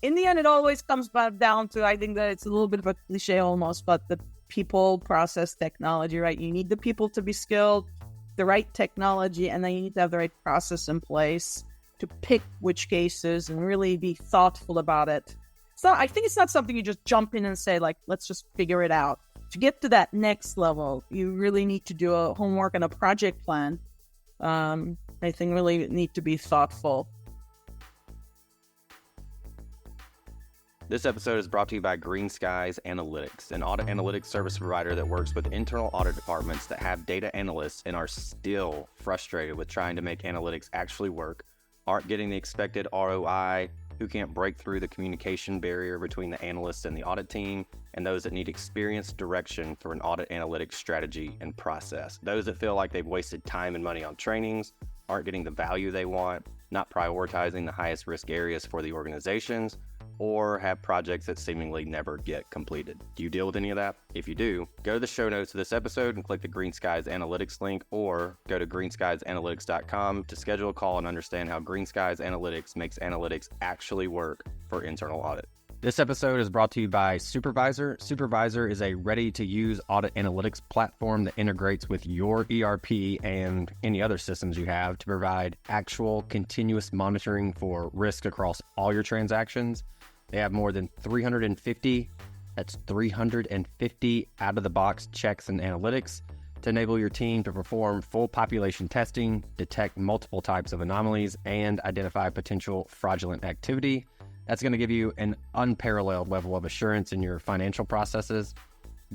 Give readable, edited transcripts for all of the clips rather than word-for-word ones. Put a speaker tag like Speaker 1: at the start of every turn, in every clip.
Speaker 1: in the end, it always comes back down to, I think that it's a little bit of a cliche almost, but the people, process, technology, right? You need the people to be skilled, the right technology, and then you need to have the right process in place to pick which cases and really be thoughtful about it. So I think it's not something you just jump in and say, like, let's just figure it out. To get to that next level, you really need to do a homework and a project plan. I think really need to be thoughtful.
Speaker 2: This episode is brought to you by Green Skies Analytics, an audit analytics service provider that works with internal audit departments that have data analysts and are still frustrated with trying to make analytics actually work, aren't getting the expected ROI, who can't break through the communication barrier between the analysts and the audit team, and those that need experienced direction for an audit analytics strategy and process. Those that feel like they've wasted time and money on trainings, aren't getting the value they want, not prioritizing the highest risk areas for the organizations, or have projects that seemingly never get completed. Do you deal with any of that? If you do, go to the show notes of this episode and click the Green Skies Analytics link, or go to greenskiesanalytics.com to schedule a call and understand how Green Skies Analytics makes analytics actually work for internal audit. This episode is brought to you by Supervisor. Supervisor is a ready-to-use audit analytics platform that integrates with your ERP and any other systems you have to provide actual continuous monitoring for risk across all your transactions. They have more than 350 out-of-the-box checks and analytics to enable your team to perform full population testing, detect multiple types of anomalies, and identify potential fraudulent activity. That's going to give you an unparalleled level of assurance in your financial processes.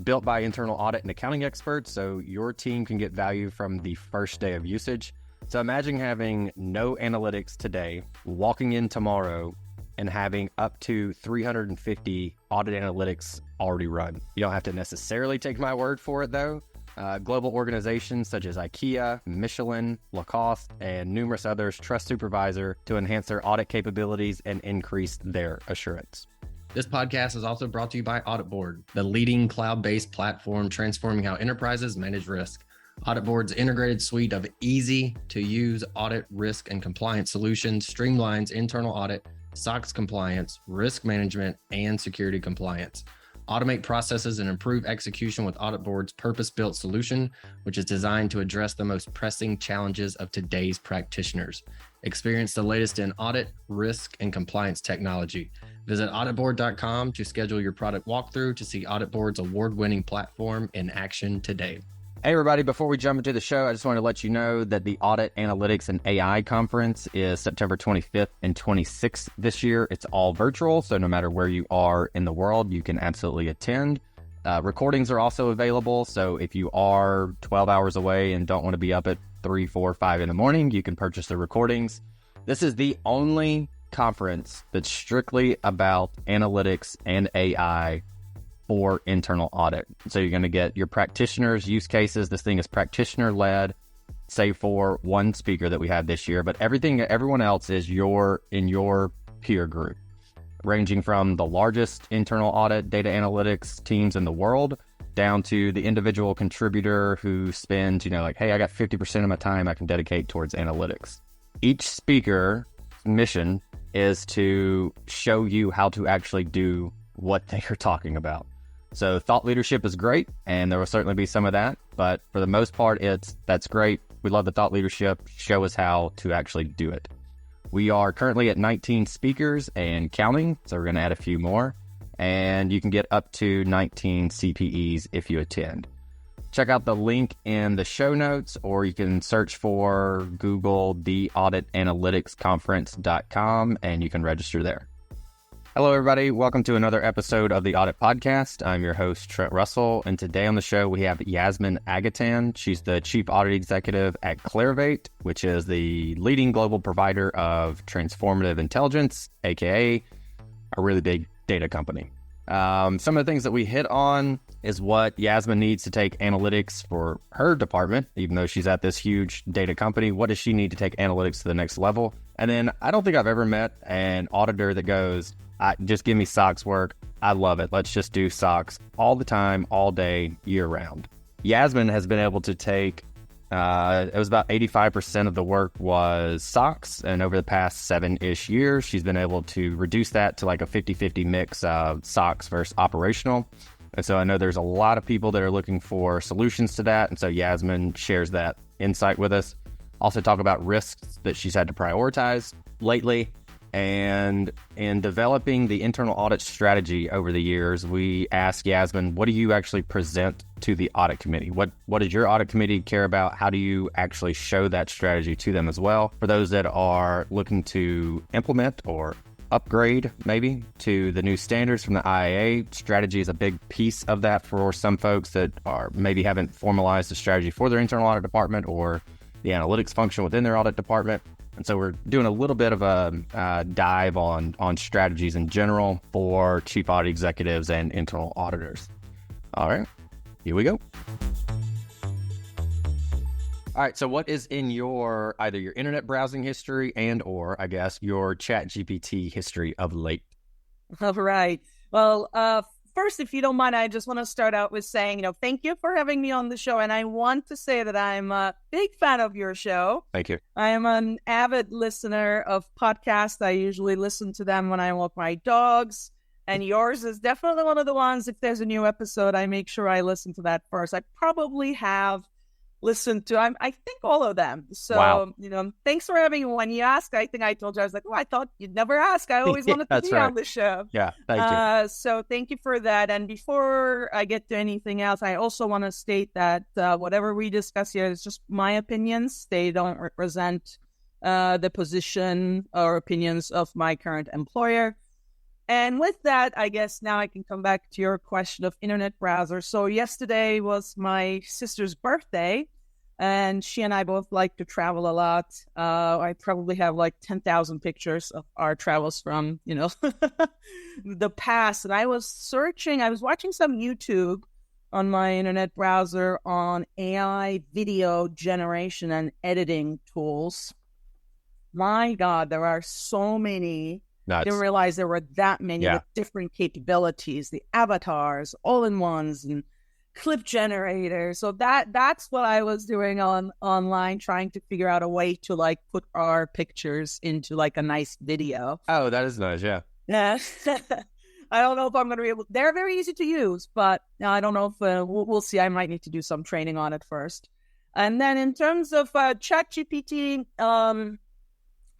Speaker 2: Built by internal audit and accounting experts, so your team can get value from the first day of usage. So imagine having no analytics today, walking in tomorrow, and having up to 350 audit analytics already run. You don't have to necessarily take my word for it, though. Global organizations such as IKEA, Michelin, Lacoste, and numerous others trust Supervisor to enhance their audit capabilities and increase their assurance.
Speaker 3: This podcast is also brought to you by Audit Board, the leading cloud-based platform transforming how enterprises manage risk. Audit Board's integrated suite of easy-to-use audit, risk, and compliance solutions streamlines internal audit, SOX compliance, risk management, and security compliance. Automate processes and improve execution with Audit Board's purpose-built solution, which is designed to address the most pressing challenges of today's practitioners. Experience the latest in audit, risk, and compliance technology. Visit auditboard.com to schedule your product walkthrough to see Audit Board's award-winning platform in action today.
Speaker 2: Hey everybody, before we jump into the show, I just want to let you know that the Audit Analytics and AI Conference is September 25th and 26th this year. It's all virtual, so no matter where you are in the world, you can absolutely attend. Recordings are also available, so if you are 12 hours away and don't want to be up at 3, 4, 5 in the morning, you can purchase the recordings. This is the only conference that's strictly about analytics and AI for internal audit. So you're going to get your practitioners' use cases. This thing is practitioner-led, save for one speaker that we had this year, but everyone else is in your peer group, ranging from the largest internal audit data analytics teams in the world down to the individual contributor who spends, like, hey, I got 50% of my time I can dedicate towards analytics. Each speaker's mission is to show you how to actually do what they are talking about. So thought leadership is great, and there will certainly be some of that, but for the most part, that's great. We love the thought leadership. Show us how to actually do it. We are currently at 19 speakers and counting, so we're going to add a few more, and you can get up to 19 CPEs if you attend. Check out the link in the show notes, or you can search for Google the auditanalyticsconference.com, and you can register there. Hello, everybody. Welcome to another episode of the Audit Podcast. I'm your host, Trent Russell, and today on the show, we have Yasemin Agatan. She's the Chief Audit Executive at Clarivate, which is the leading global provider of transformative intelligence, aka a really big data company. Some of the things that we hit on is what Yasemin needs to take analytics for her department, even though she's at this huge data company. What does she need to take analytics to the next level? And then I don't think I've ever met an auditor that goes, just give me SOX work. I love it. Let's just do SOX all the time, all day, year round. Yasemin has been able to take It was about 85% of the work was SOX, and over the past 7-ish years, she's been able to reduce that to like a 50-50 mix of SOX versus operational. And so I know there's a lot of people that are looking for solutions to that, and so Yasemin shares that insight with us. Also talk about risks that she's had to prioritize lately. And in developing the internal audit strategy over the years, we asked Yasemin, what do you actually present to the audit committee? What does your audit committee care about? How do you actually show that strategy to them as well? For those that are looking to implement or upgrade maybe to the new standards from the IAA, strategy is a big piece of that for some folks that are maybe haven't formalized a strategy for their internal audit department or the analytics function within their audit department. And so we're doing a little bit of a dive on strategies in general for chief audit executives and internal auditors. All right, here we go. All right, so what is in your either your internet browsing history and or, I guess, your ChatGPT history of late?
Speaker 1: All right. Well, first, if you don't mind, I just want to start out with saying, thank you for having me on the show. And I want to say that I'm a big fan of your show.
Speaker 2: Thank you.
Speaker 1: I am an avid listener of podcasts. I usually listen to them when I walk my dogs. And yours is definitely one of the ones, if there's a new episode, I make sure I listen to that first. I probably have listened to, I think, all of them. So,
Speaker 2: wow.
Speaker 1: Thanks for having me. When you asked, I think I told you, I was like, I thought you'd never ask. I always wanted to be on the show.
Speaker 2: Yeah, thank you.
Speaker 1: So thank you for that. And before I get to anything else, I also want to state that whatever we discuss here is just my opinions. They don't represent the position or opinions of my current employer. And with that, I guess now I can come back to your question of internet browser. So yesterday was my sister's birthday, and she and I both like to travel a lot. I probably have like 10,000 pictures of our travels from, the past. And I was watching some YouTube on my internet browser on AI video generation and editing tools. My God, there are so many.
Speaker 2: Nuts.
Speaker 1: Didn't realize there were that many with different capabilities, the avatars, all-in-ones, and clip generators. So that's what I was doing online, trying to figure out a way to like put our pictures into like a nice video.
Speaker 2: Oh, that is nice. Yeah.
Speaker 1: Yeah. I don't know if I'm going to be able. They're very easy to use, but I don't know if we'll see. I might need to do some training on it first. And then in terms of ChatGPT,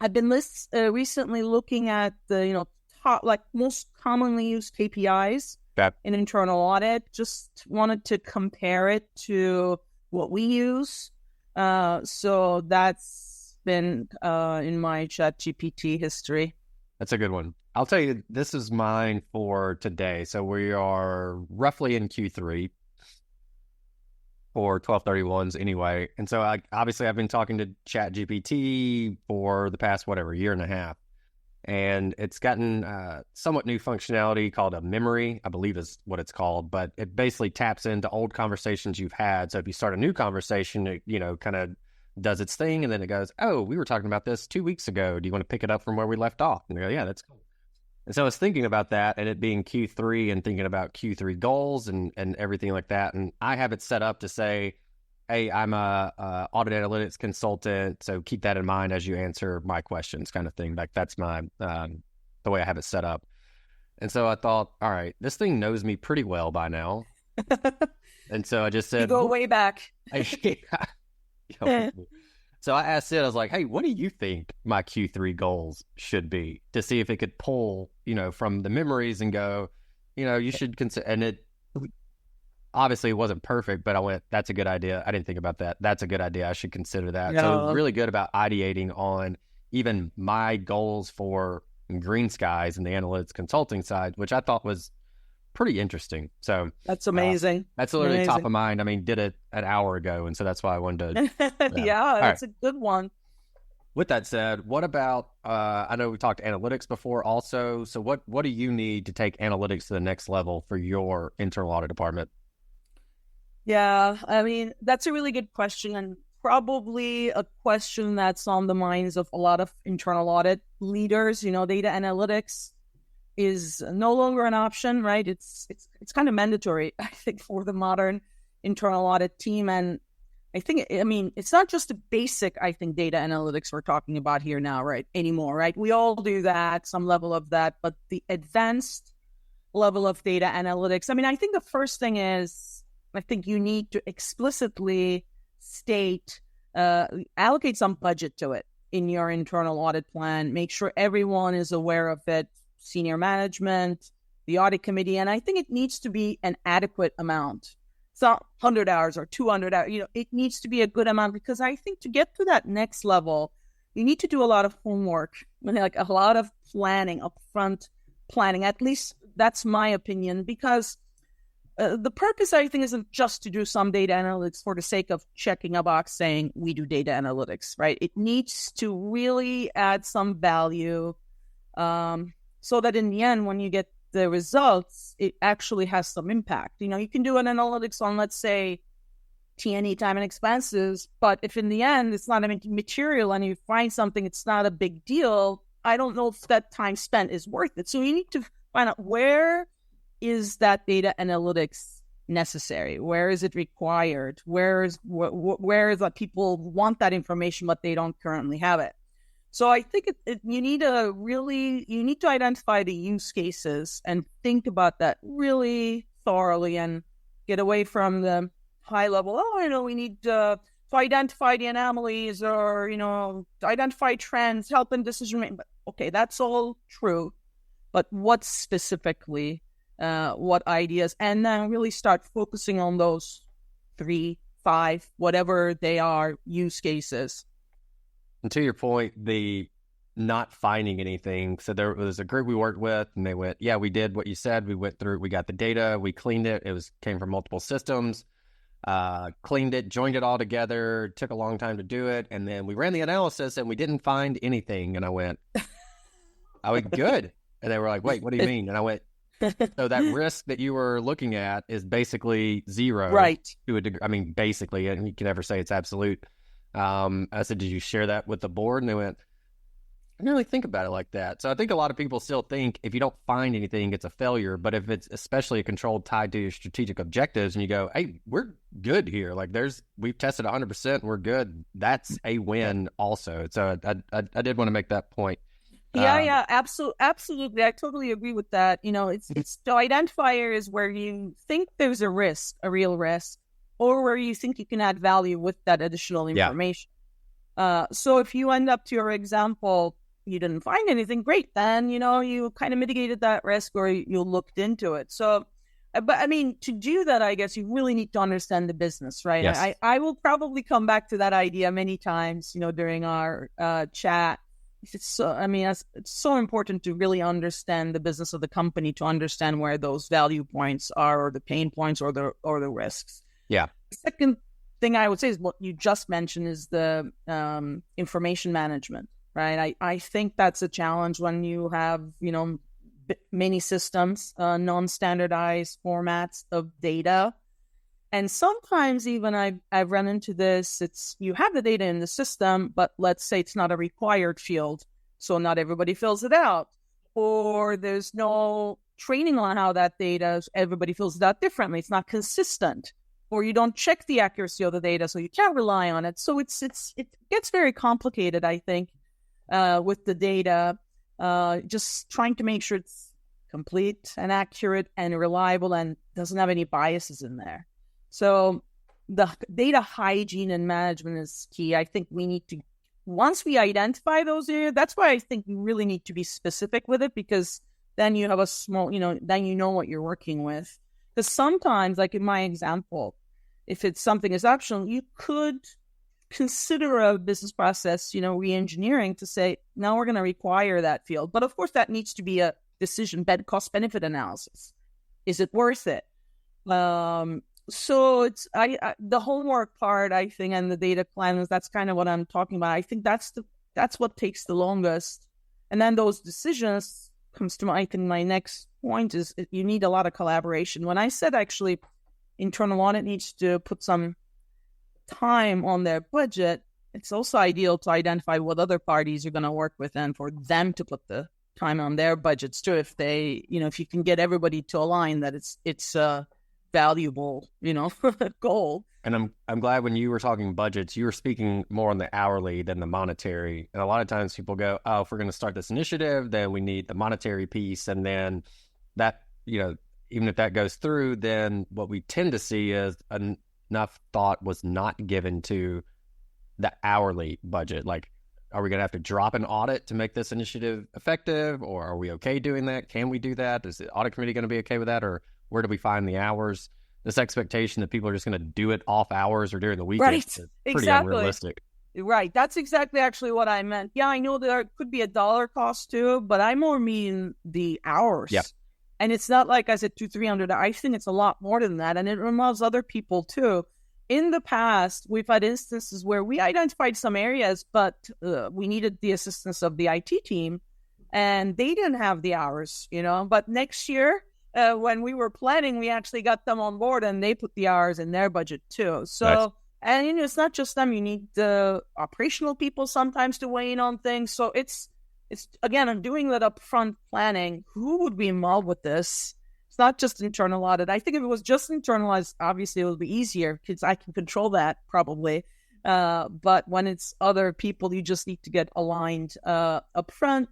Speaker 1: I've been recently looking at the top, like most commonly used KPIs in internal audit. Just wanted to compare it to what we use. So that's been in my ChatGPT history.
Speaker 2: That's a good one. I'll tell you, this is mine for today. So we are roughly in Q3 for 1231s anyway. And so obviously I've been talking to ChatGPT for the past, year and a half. And it's gotten somewhat new functionality called a memory, I believe is what it's called. But it basically taps into old conversations you've had. So if you start a new conversation, it, kind of does its thing. And then it goes, oh, we were talking about this 2 weeks ago. Do you want to pick it up from where we left off? And you go, yeah, that's cool. And so I was thinking about that and it being Q3 and thinking about Q3 goals and everything like that. And I have it set up to say, hey, I'm a audit analytics consultant, so keep that in mind as you answer my questions kind of thing. Like that's my the way I have it set up. And so I thought, all right, this thing knows me pretty well by now. And so I just said,
Speaker 1: you go way back.
Speaker 2: So I asked it, I was like, hey, what do you think my Q3 goals should be, to see if it could pull, from the memories and go, you should consider. And it obviously wasn't perfect, but I went, that's a good idea. I didn't think about that. That's a good idea. I should consider that. So it was really good about ideating on even my goals for Green Skies and the analytics consulting side, which I thought was pretty interesting. So
Speaker 1: that's amazing.
Speaker 2: That's literally top of mind. I mean, did it an hour ago, and so that's why I wanted to.
Speaker 1: Yeah, that's a good one.
Speaker 2: With that said, what about? I know we talked analytics before, also. So what do you need to take analytics to the next level for your internal audit department?
Speaker 1: Yeah, I mean, that's a really good question, and probably a question that's on the minds of a lot of internal audit leaders. Data analytics is no longer an option, right? It's kind of mandatory, I think, for the modern internal audit team. And it's not just the basic, data analytics we're talking about here now, right? Anymore, right? We all do that, some level of that, but the advanced level of data analytics. I think the first thing is, you need to explicitly state, allocate some budget to it in your internal audit plan. Make sure everyone is aware of it, senior management, the audit committee, and I think it needs to be an adequate amount. It's not 100 hours or 200 hours. It needs to be a good amount, because I think to get to that next level, you need to do a lot of homework, like a lot of planning, upfront planning. At least that's my opinion, because the purpose, I think, isn't just to do some data analytics for the sake of checking a box saying we do data analytics, right? It needs to really add some value, so that in the end, when you get the results, it actually has some impact. You can do an analytics on, let's say, T&E, time and expenses, but if in the end it's not material and you find something, it's not a big deal, I don't know if that time spent is worth it. So you need to find out, where is that data analytics necessary? Where is it required? Where is that people want that information, but they don't currently have it? So I think you need to identify the use cases and think about that really thoroughly, and get away from the high level. We need to identify the anomalies, or, to identify trends, help in decision making. But okay, that's all true. But what specifically, what ideas, and then really start focusing on those 3, 5, whatever they are, use cases.
Speaker 2: And to your point, the not finding anything. So there was a group we worked with, and they went, yeah, we did what you said. We went through, we got the data, we cleaned it. It came from multiple systems, cleaned it, joined it all together, took a long time to do it. And then we ran the analysis and we didn't find anything. And I went, good. And they were like, wait, what do you mean? And I went, so that risk that you were looking at is basically zero.
Speaker 1: Right.
Speaker 2: To a degree. Basically, and you can never say it's absolute. I said, did you share that with the board? And they went, I didn't really think about it like that. So I think a lot of people still think if you don't find anything, it's a failure. But if it's especially a control tied to your strategic objectives, and you go, hey, we're good here. Like we've tested 100%, and we're good. That's a win also. So I did want to make that point.
Speaker 1: Yeah, absolutely. I totally agree with that. It's the identifier is where you think there's a risk, a real risk, or where you think you can add value with that additional information. Yeah. So if you end up, to your example, you didn't find anything, great. Then, you kind of mitigated that risk, or you looked into it. So, but to do that, I guess you really need to understand the business, right?
Speaker 2: Yes.
Speaker 1: I will probably come back to that idea many times, during our chat. It's so important to really understand the business of the company, to understand where those value points are, or the pain points, or the risks.
Speaker 2: Yeah.
Speaker 1: The second thing I would say is what you just mentioned is the information management, right? I think that's a challenge when you have, many systems, non-standardized formats of data. And sometimes even I've run into this, you have the data in the system, but let's say it's not a required field. So not everybody fills it out, or there's no training on how that data, everybody fills it out differently. It's not consistent. Or you don't check the accuracy of the data, so you can't rely on it. So it gets very complicated, I think, with the data. Just trying to make sure it's complete and accurate and reliable and doesn't have any biases in there. So the data hygiene and management is key. I think we need to, once we identify those areas, that's why I think we really need to be specific with it, because then you have a small, then you know what you're working with. Because sometimes, like in my example, if it's something is optional, you could consider a business process, re-engineering to say, now we're going to require that field. But of course, that needs to be a decision, cost-benefit analysis. Is it worth it? So it's the homework part, I think, and the data plans, that's kind of what I'm talking about. I think that's what takes the longest. And then those decisions comes to I think my next point is you need a lot of collaboration. When I said actually internal audit needs to put some time on their budget, it's also ideal to identify what other parties you're going to work with and for them to put the time on their budgets too. If they, if you can get everybody to align that it's a valuable, goal,
Speaker 2: And I'm glad when you were talking budgets, you were speaking more on the hourly than the monetary. And a lot of times people go, oh, if we're going to start this initiative, then we need the monetary piece. And then that, even if that goes through, then what we tend to see is enough thought was not given to the hourly budget. Like, are we going to have to drop an audit to make this initiative effective? Or are we okay doing that? Can we do that? Is the audit committee going to be okay with that? Or where do we find the hours? This expectation that people are just going to do it off hours or during the weekend
Speaker 1: Right.
Speaker 2: is pretty unrealistic.
Speaker 1: Right. That's exactly actually what I meant. Yeah, I know there could be a dollar cost too, but I more mean the hours.
Speaker 2: Yeah.
Speaker 1: And it's not like I said $200-300. I think it's a lot more than that. And it involves other people too. In the past, we've had instances where we identified some areas, but we needed the assistance of the IT team and they didn't have the hours, But next year, when we were planning, we actually got them on board and they put the hours in their budget too. So, nice. And it's not just them. You need the operational people sometimes to weigh in on things. So it's again, I'm doing that upfront planning. Who would be involved with this? It's not just internal audit. I think if it was just internalized, obviously it would be easier because I can control that probably. But when it's other people, you just need to get aligned upfront.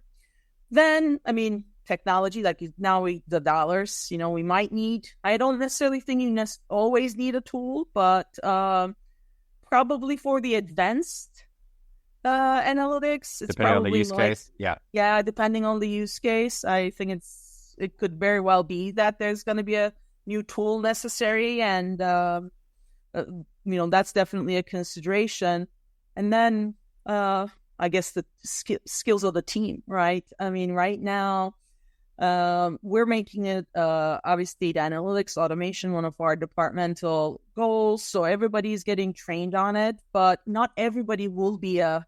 Speaker 1: Then, technology, like now the dollars, we might need, I don't necessarily think you always need a tool, but probably for the advanced analytics, it's
Speaker 2: depending
Speaker 1: probably
Speaker 2: on the use case.
Speaker 1: Yeah, depending on the use case, I think it could very well be that there's going to be a new tool necessary, and that's definitely a consideration. And then I guess the skills of the team, right? Right now we're making it obviously data analytics automation one of our departmental goals, so everybody's getting trained on it, but not everybody will be a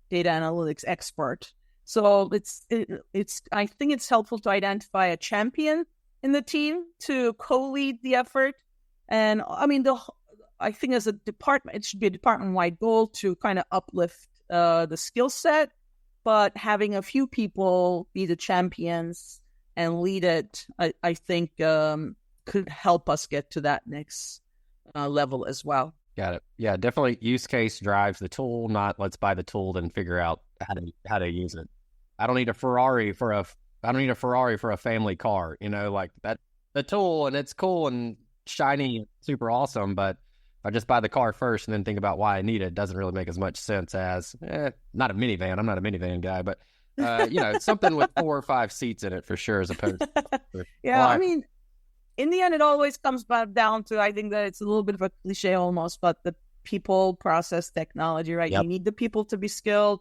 Speaker 1: data analytics expert. So I think it's helpful to identify a champion in the team to co-lead the effort. And I think as a department, it should be a department-wide goal to kind of uplift the skill set, but having a few people be the champions and lead it, I think could help us get to that next level as well.
Speaker 2: Got it. Yeah, definitely use case drives the tool, not let's buy the tool and figure out how to use it. I don't need a Ferrari for a family car, like that, the tool, and it's cool and shiny and super awesome, but if I just buy the car first and then think about why I need it, doesn't really make as much sense as not a minivan. I'm not a minivan guy, but something with 4 or 5 seats in it for sure, as opposed to
Speaker 1: yeah, in the end, it always comes back down to, I think that it's a little bit of a cliche almost, but the people, process, technology, right?
Speaker 2: Yep.
Speaker 1: You need the people to be skilled,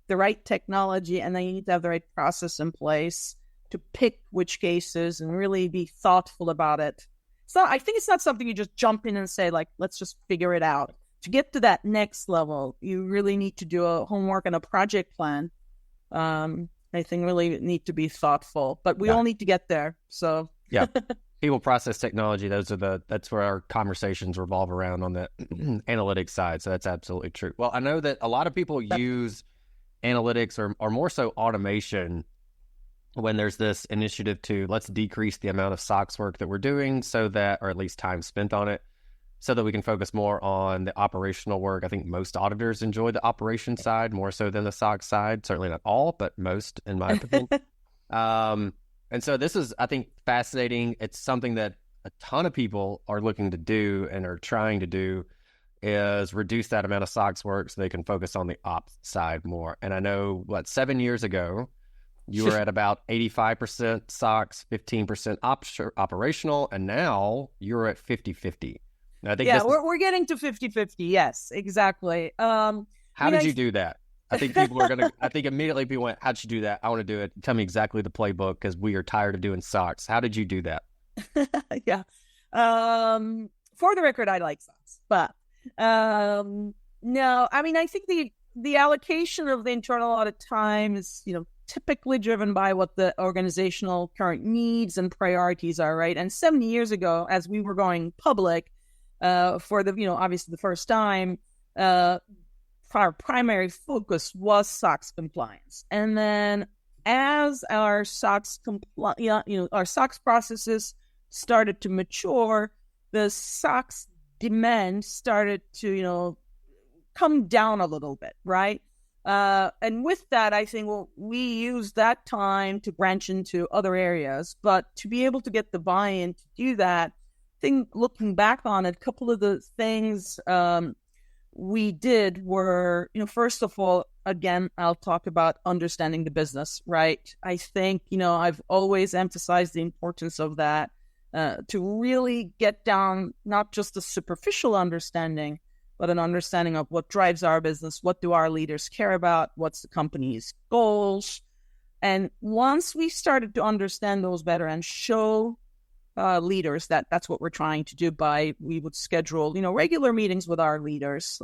Speaker 1: the right technology, and then you need to have the right process in place to pick which cases and really be thoughtful about it. So I think it's not something you just jump in and say, like, let's just figure it out. To get to that next level, you really need to do a homework and a project plan. I think really need to be thoughtful, but we all need to get there. So
Speaker 2: yeah. People, process, technology, that's where our conversations revolve around on the analytics side. So that's absolutely true. Well, I know that a lot of people use analytics or more so automation when there's this initiative to let's decrease the amount of SOX work that we're doing or at least time spent on it, so that we can focus more on the operational work. I think most auditors enjoy the operation side more so than the SOX side. Certainly not all, but most, in my opinion. And so this is, I think, fascinating. It's something that a ton of people are looking to do and are trying to do, is reduce that amount of SOX work so they can focus on the ops side more. And I know, 7 years ago, you were at about 85% SOX, 15% operational, and now you're at 50-50. I think
Speaker 1: we're getting to 50-50. Yes, exactly.
Speaker 2: How did you do that? I think immediately people went, how'd you do that? I want to do it. Tell me exactly the playbook, because we are tired of doing SOX. How did you do that?
Speaker 1: Yeah. For the record, I like SOX, but no, I think the allocation of the internal audit time is, typically driven by what the organizational current needs and priorities are, right? And 7 years ago, as we were going public, for the, obviously the first time, our primary focus was SOX compliance. And then as our SOX our SOX processes started to mature, the SOX demand started to, come down a little bit, right? And with that, I think, we use that time to branch into other areas. But to be able to get the buy-in to do that, I think looking back on it, a couple of the things we did were, first of all, again, I'll talk about understanding the business, right? I think, I've always emphasized the importance of that to really get down not just a superficial understanding, but an understanding of what drives our business, what do our leaders care about, what's the company's goals. And once we started to understand those better and show leaders that's what we're trying to do we would schedule, regular meetings with our leaders,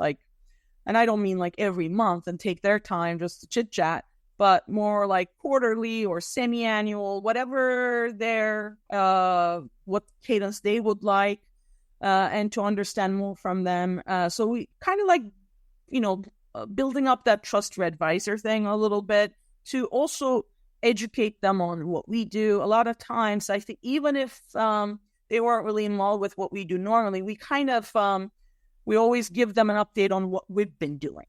Speaker 1: and I don't mean like every month and take their time just to chit chat, but more like quarterly or semi-annual, whatever what cadence they would like, and to understand more from them. So we kind of like, building up that trust your advisor thing a little bit to also educate them on what we do. A lot of times, I think even if they weren't really involved with what we do normally, we kind of, we always give them an update on what we've been doing.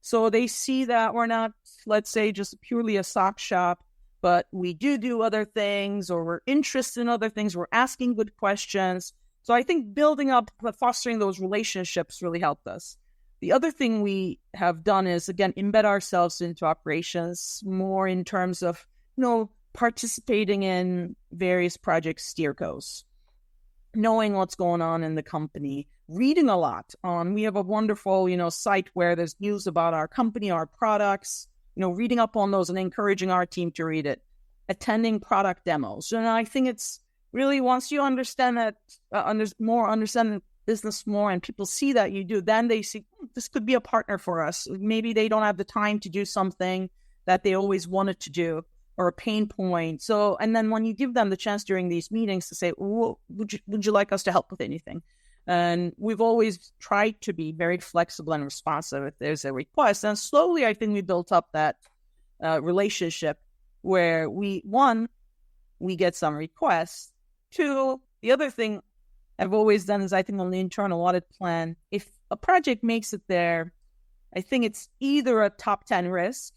Speaker 1: So they see that we're not, let's say, just purely a SOX shop, but we do other things, or we're interested in other things. We're asking good questions. So I think building up, fostering those relationships really helped us. The other thing we have done is, again, embed ourselves into operations more in terms of, participating in various project steercos, knowing what's going on in the company, reading a lot on. We have a wonderful, site where there's news about our company, our products, reading up on those and encouraging our team to read it, attending product demos. And I think it's really, once you understand that, understand the business more, and people see that you do, then they see this could be a partner for us. Maybe they don't have the time to do something that they always wanted to do, or a pain point. So, and then when you give them the chance during these meetings to say, would you like us to help with anything? And we've always tried to be very flexible and responsive if there's a request. And slowly, I think we built up that relationship where we get some requests. Two, the other thing I've always done is, I think, on the internal audit plan, if a project makes it there, I think it's either a top 10 risk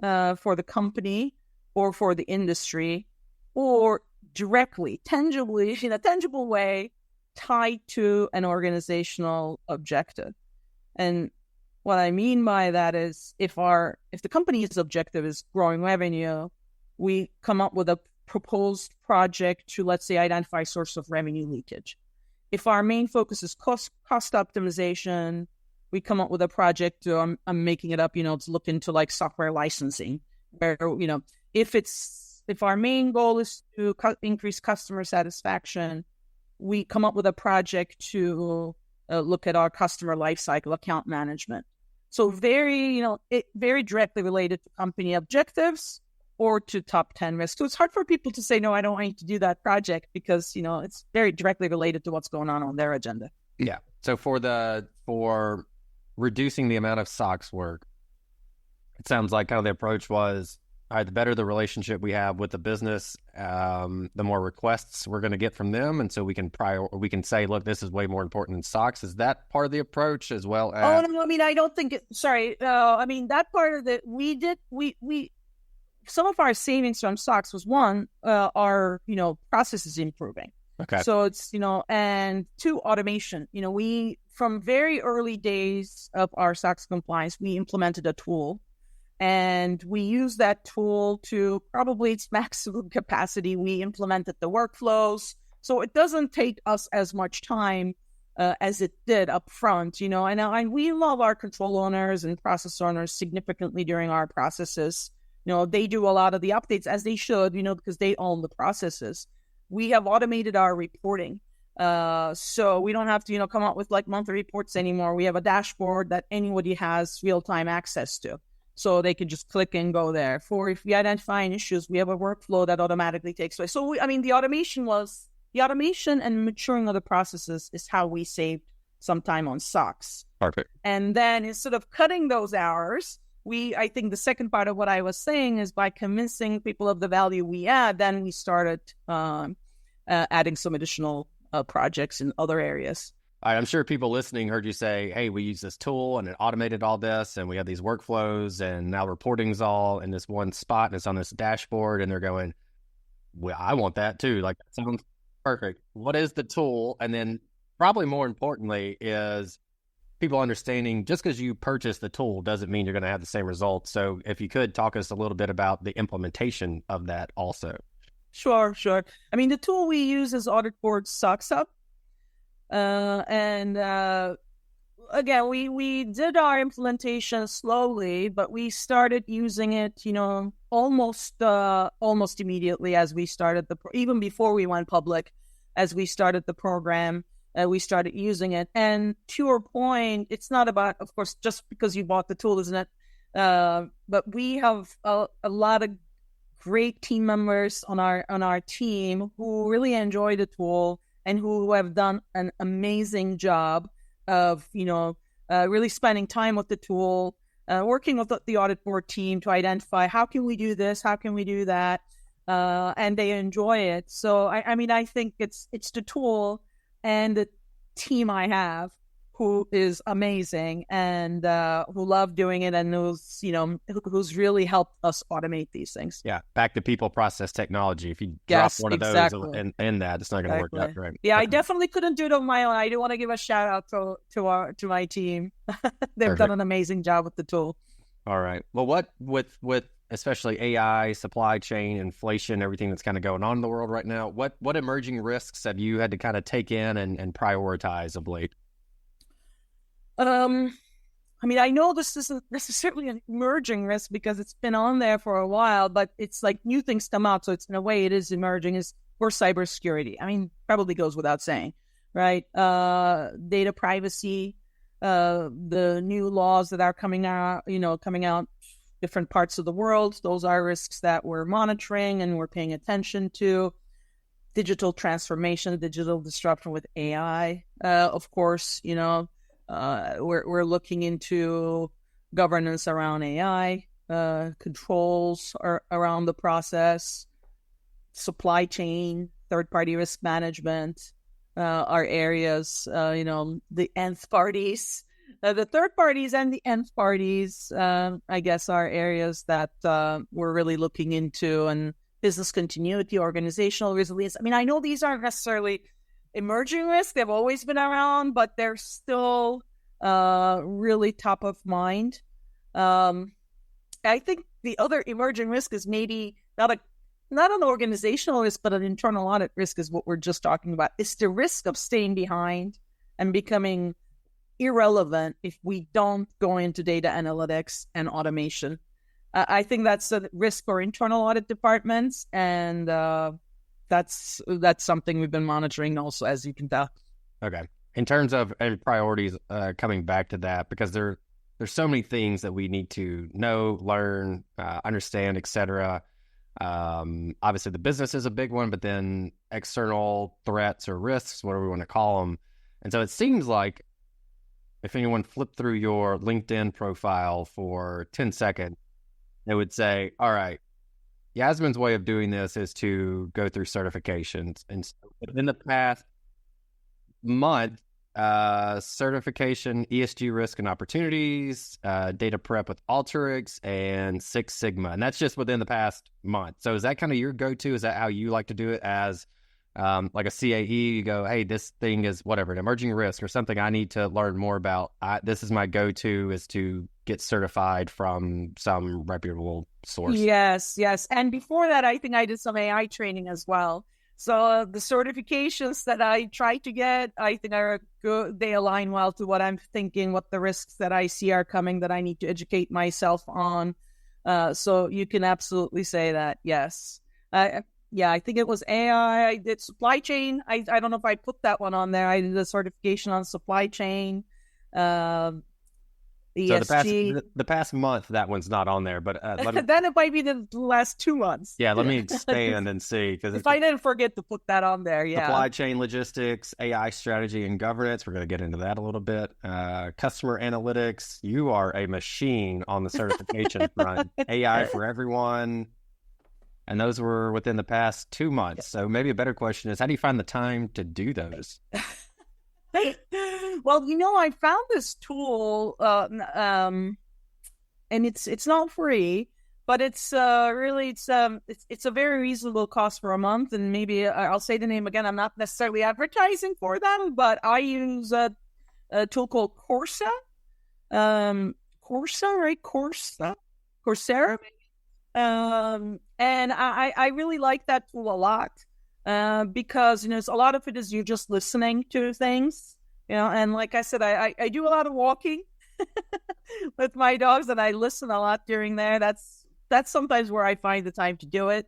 Speaker 1: for the company or for the industry, or directly, tangibly, in a tangible way, tied to an organizational objective. And what I mean by that is, if the company's objective is growing revenue, we come up with a proposed project to, let's say, identify source of revenue leakage. If our main focus is cost optimization, we come up with a project to, I'm making it up, to look into like software licensing, where, if our main goal is to increase customer satisfaction, we come up with a project to look at our customer lifecycle account management. So very directly related to company objectives or to top 10 risks. So it's hard for people to say, no, I don't want you to do that project, because, it's very directly related to what's going on their agenda.
Speaker 2: Yeah. So for reducing the amount of SOX work, it sounds like kind of the approach was, all right, the better the relationship we have with the business, the more requests we're going to get from them. And so we can say, look, this is way more important than SOX. Is that part of the approach as well?
Speaker 1: Oh, no, I don't think that part of it, some of our savings from SOX was one, our, processes improving.
Speaker 2: Okay.
Speaker 1: So it's, and two, automation. We, from very early days of our SOX compliance, we implemented a tool, and we use that tool to probably its maximum capacity. We implemented the workflows, so it doesn't take us as much time as it did up front, and we love our control owners and process owners significantly during our processes. They do a lot of the updates, as they should, because they own the processes. We have automated our reporting. So we don't have to, come out with like monthly reports anymore. We have a dashboard that anybody has real-time access to. So they can just click and go there. If we identify issues, we have a workflow that automatically takes place. So the automation and maturing of the processes is how we saved some time on SOX.
Speaker 2: Perfect.
Speaker 1: And then instead of cutting those hours, I think the second part of what I was saying is, by convincing people of the value we add, then we started adding some additional projects in other areas.
Speaker 2: I'm sure people listening heard you say, hey, we use this tool and it automated all this and we have these workflows and now reporting's all in this one spot and it's on this dashboard, and they're going, well, I want that too. Like, that sounds perfect. What is the tool? And then probably more importantly is people understanding just because you purchase the tool doesn't mean you're going to have the same results. So if you could talk us a little bit about the implementation of that also.
Speaker 1: Sure. I mean, the tool we use is Audit Board SOX Up. Again, we did our implementation slowly, but we started using it, almost immediately as we started even before we went public, as we started the program, we started using it. And to your point, it's not about, of course, just because you bought the tool, isn't it? But we have a lot of great team members on our team who really enjoy the tool and who have done an amazing job of, really spending time with the tool, working with the audit board team to identify how can we do this, how can we do that, and they enjoy it. So, I think it's the tool and the team I have who is amazing and who love doing it and who's really helped us automate these things.
Speaker 2: Yeah, back to people, process, technology. If you drop one of those in that, it's not going to work out right.
Speaker 1: Yeah, I definitely couldn't do it on my own. I do want to give a shout out to my team. They've done an amazing job with the tool.
Speaker 2: All right. Well, what with especially AI, supply chain, inflation, everything that's kind of going on in the world right now, what emerging risks have you had to kind of take in and prioritize of late?
Speaker 1: I know this isn't necessarily an emerging risk because it's been on there for a while, but it's like new things come out. So it's, in a way, it is emerging, is for cybersecurity. Probably goes without saying, right? Data privacy, the new laws that are coming out different parts of the world. Those are risks that we're monitoring and we're paying attention to. Digital transformation, digital disruption with AI, of course, we're looking into governance around AI, controls around the process, supply chain, third-party risk management, are areas, the nth parties, the third parties and the nth parties, I guess, are areas that we're really looking into, and business continuity, organizational resilience. I know these aren't necessarily emerging risks. They've always been around, but they're still really top of mind. I think the other emerging risk is maybe not an organizational risk, but an internal audit risk is what we're just talking about. It's the risk of staying behind and becoming irrelevant if we don't go into data analytics and automation. I think that's a risk for internal audit departments, and that's something we've been monitoring also, as you can tell.
Speaker 2: Okay. In terms of priorities, coming back to that, because there's so many things that we need to know, learn, understand, etc. Obviously, the business is a big one, but then external threats or risks, whatever we want to call them. And so it seems like if anyone flipped through your LinkedIn profile for 10 seconds, they would say, all right, Yasemin's way of doing this is to go through certifications. And so in the past month, certification, ESG risk and opportunities, data prep with Alteryx, and Six Sigma. And that's just within the past month. So is that kind of your go-to? Is that how you like to do it as like a CAE? You go, hey, this thing is whatever, an emerging risk or something I need to learn more about. This is my go-to, is to get certified from some reputable source.
Speaker 1: Yes. And before that, I think I did some AI training as well. So the certifications that I try to get, I think are good. They align well to what I'm thinking, what the risks that I see are coming that I need to educate myself on. So you can absolutely say that, yes. I think it was AI. I did supply chain. I don't know if I put that one on there. I did a certification on supply chain. ESG.
Speaker 2: So the past month, that one's not on there, but
Speaker 1: then it might be the last 2 months.
Speaker 2: Yeah, let me expand and see, because
Speaker 1: if I didn't forget to put that on there, yeah.
Speaker 2: Supply chain logistics, AI strategy and governance. We're going to get into that a little bit. Customer analytics. You are a machine on the certification front. AI for everyone. And those were within the past 2 months. So maybe a better question is, how do you find the time to do those?
Speaker 1: Well, I found this tool, and it's not free, but it's really it's a very reasonable cost for a month. And maybe I'll say the name again. I'm not necessarily advertising for them, but I use a tool called Coursera. Coursera. And I really like that tool a lot, because a lot of it is you just listening to things, and like I said, I do a lot of walking with my dogs, and I listen a lot during there. That's sometimes where I find the time to do it.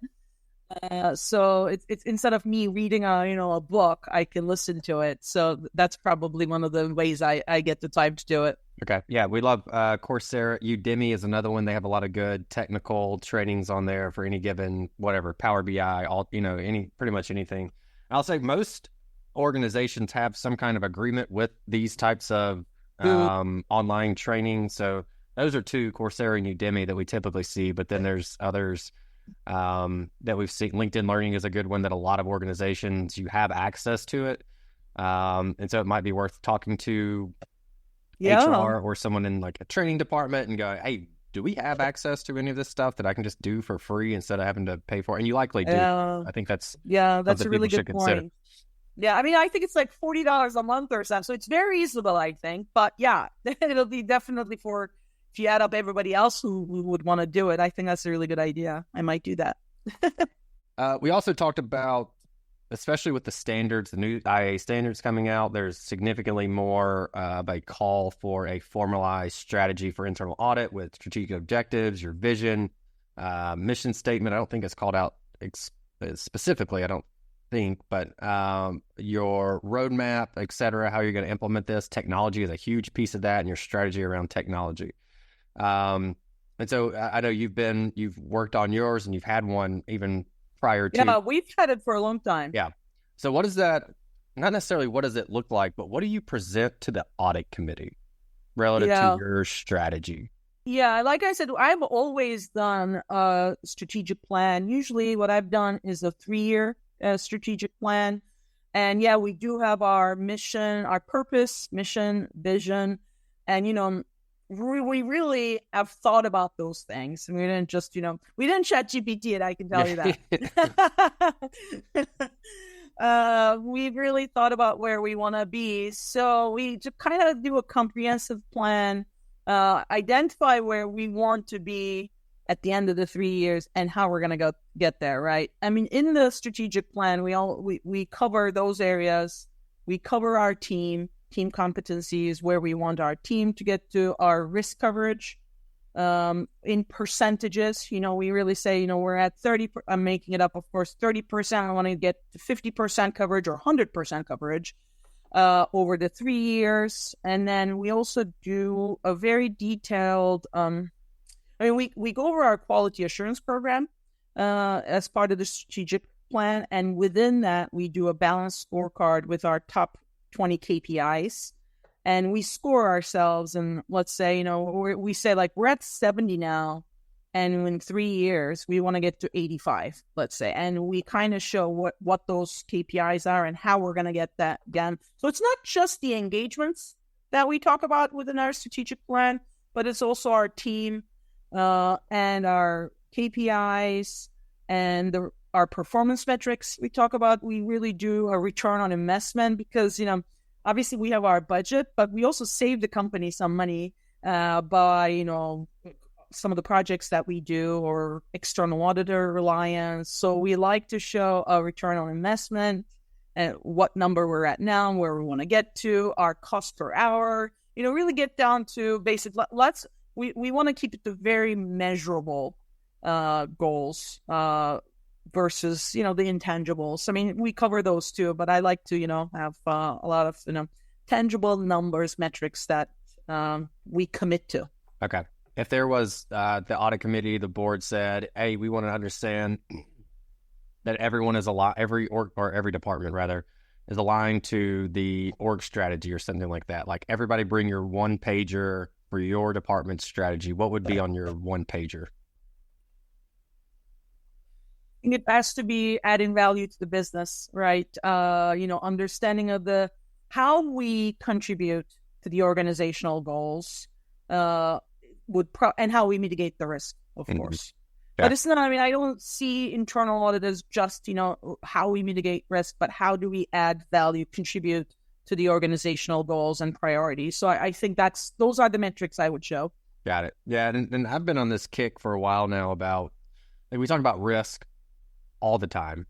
Speaker 1: So it's instead of me reading a book, I can listen to it. So that's probably one of the ways I get the time to do it.
Speaker 2: Okay. Yeah, we love Coursera. Udemy is another one. They have a lot of good technical trainings on there for any given whatever, Power BI, pretty much anything. I'll say most organizations have some kind of agreement with these types of online training. So those are two, Coursera and Udemy, that we typically see. But then there's others that we've seen. LinkedIn Learning is a good one that a lot of organizations, you have access to it. And so it might be worth talking to HR or someone in like a training department and go, hey, do we have access to any of this stuff that I can just do for free instead of having to pay for it? And you likely do. I think that's
Speaker 1: a really good point. Yeah, I mean, I think it's like $40 a month or something. So it's very reasonable, I think. But yeah, it'll be definitely for, if you add up everybody else who would want to do it, I think that's a really good idea. I might do that.
Speaker 2: We also talked about, especially with the standards, the new IA standards coming out, there's significantly more of a call for a formalized strategy for internal audit with strategic objectives, your vision, mission statement. I don't think it's called out specifically, I don't think, but your roadmap, et cetera, how you're going to implement this. Technology is a huge piece of that, and your strategy around technology. And so I know you've worked on yours, and you've had one even prior to.
Speaker 1: Yeah, we've had it for a long time.
Speaker 2: Yeah. So what is that? Not necessarily what does it look like, but what do you present to the audit committee relative to your strategy?
Speaker 1: Yeah, like I said, I've always done a strategic plan. Usually what I've done is a 3-year strategic plan. And yeah, we do have our mission, our purpose, mission, vision. And, we really have thought about those things. And we didn't just, we didn't chat GPT it, I can tell you that. We've really thought about where we want to be. So we just kind of do a comprehensive plan, identify where we want to be at the end of the 3 years and how we're going to get there, right? I mean, in the strategic plan, we cover those areas. We cover our team competencies, where we want our team to get to, our risk coverage in percentages. We really say, we're at 30, I'm making it up, of course, 30%. I want to get to 50% coverage or 100% coverage over the 3 years. And then we also do a very detailed, we go over our quality assurance program as part of the strategic plan. And within that, we do a balanced scorecard with our top 20 KPIs, and we score ourselves. And let's say, we say like we're at 70 now, and in 3 years we want to get to 85, let's say. And we kind of show what those KPIs are and how we're going to get that again. So it's not just the engagements that we talk about within our strategic plan, but it's also our team and our KPIs and our performance metrics we talk about. We really do a return on investment because, obviously we have our budget, but we also save the company some money by, some of the projects that we do or external auditor reliance. So we like to show a return on investment and what number we're at now, where we want to get to, our cost per hour, really get down to basic. We want to keep it to very measurable goals versus, the intangibles. I mean, we cover those too, but I like to, have a lot of, tangible numbers, metrics that we commit to.
Speaker 2: Okay. If there was the audit committee, the board said, hey, we want to understand that everyone is every org or every department rather is aligned to the org strategy or something like that. Like everybody bring your one pager for your department strategy. What would be on your one pager?
Speaker 1: It has to be adding value to the business, right? Understanding of the how we contribute to the organizational goals and how we mitigate the risk, of course. Yeah. But it's not, I mean, I don't see internal audit as just, how we mitigate risk, but how do we add value, contribute to the organizational goals and priorities. So I think those are the metrics I would show.
Speaker 2: Got it. Yeah. And I've been on this kick for a while now about, like, we talk about risk all the time.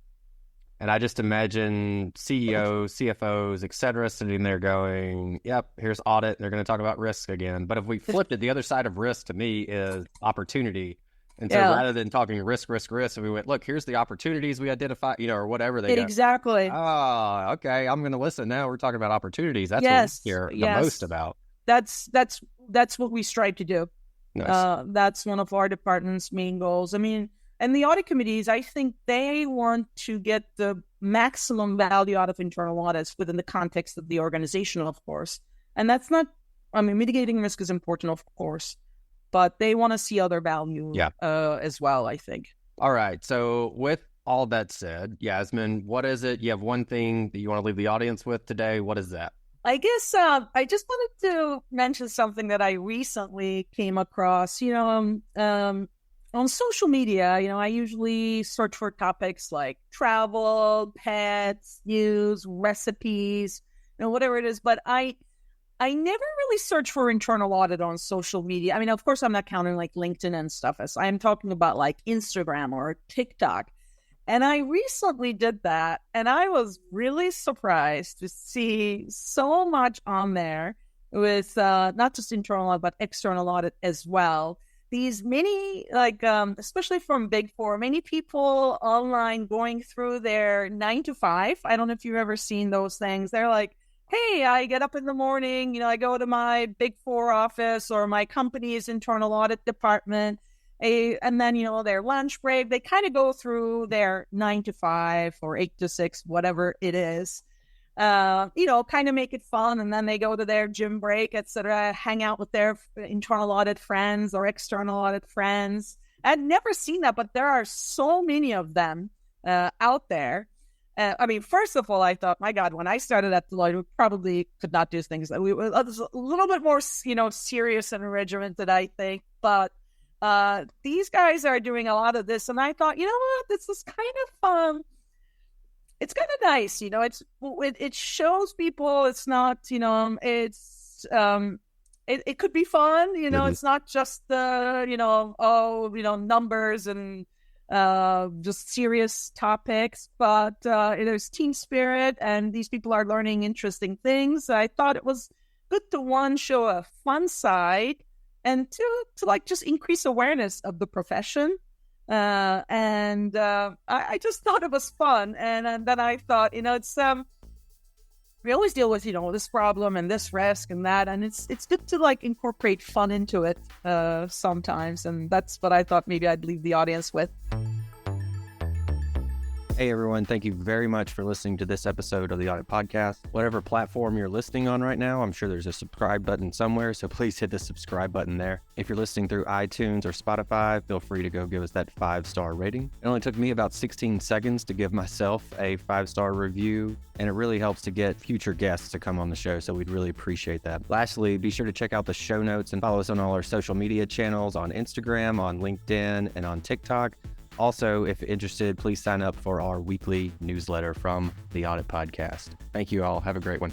Speaker 2: And I just imagine CEOs, CFOs, et cetera, sitting there going, yep, here's audit. They're going to talk about risk again. But if we flipped it, the other side of risk to me is opportunity. And so rather than talking risk, we went, look, here's the opportunities we identify, or whatever they got.
Speaker 1: Exactly.
Speaker 2: Oh, okay. I'm going to listen now. We're talking about opportunities. That's what we care the most about.
Speaker 1: That's what we strive to do.
Speaker 2: Nice.
Speaker 1: That's one of our department's main goals. I mean, and the audit committees, I think they want to get the maximum value out of internal audits within the context of the organization, of course. And that's not, mitigating risk is important, of course, but they want to see other value as well, I think.
Speaker 2: All right. So with all that said, Yasemin, what is it? You have one thing that you want to leave the audience with today. What is that?
Speaker 1: I guess I just wanted to mention something that I recently came across, on social media. I usually search for topics like travel, pets, news, recipes, whatever it is. But I never really search for internal audit on social media. I mean, of course, I'm not counting like LinkedIn and stuff. As I'm talking about like Instagram or TikTok. And I recently did that, and I was really surprised to see so much on there with not just internal audit, but external audit as well. These many, especially from Big Four, many people online going through their 9 to 5. I don't know if you've ever seen those things. They're like, hey, I get up in the morning, I go to my Big Four office or my company's internal audit department. And then, their lunch break, they kind of go through their 9 to 5 or 8 to 6, whatever it is, kind of make it fun. And then they go to their gym break, etc., hang out with their internal audit friends or external audit friends. I'd never seen that, but there are so many of them out there. First of all, I thought, my God, when I started at Deloitte, we probably could not do things. We were a little bit more, serious and regimented, I think. But these guys are doing a lot of this, and I thought, this is kind of it's kind of nice, it shows people it's not, it could be fun, it's not just the numbers and just serious topics, but there's team spirit, and these people are learning interesting things. I thought it was good to, one, show a fun side, and two, to just increase awareness of the profession. I just thought it was fun. And then I thought, it's, we always deal with, this problem and this risk and that. And it's good to incorporate fun into it sometimes. And that's what I thought maybe I'd leave the audience with.
Speaker 2: Hey everyone, thank you very much for listening to this episode of the Audit Podcast. Whatever platform you're listening on right now, I'm sure there's a subscribe button somewhere, so please hit the subscribe button there. If you're listening through iTunes or Spotify, feel free to go give us that 5-star rating. It only took me about 16 seconds to give myself a 5-star review, and it really helps to get future guests to come on the show, so we'd really appreciate that. Lastly, be sure to check out the show notes and follow us on all our social media channels on Instagram, on LinkedIn, and on TikTok. Also, if interested, please sign up for our weekly newsletter from the Audit Podcast. Thank you all. Have a great one.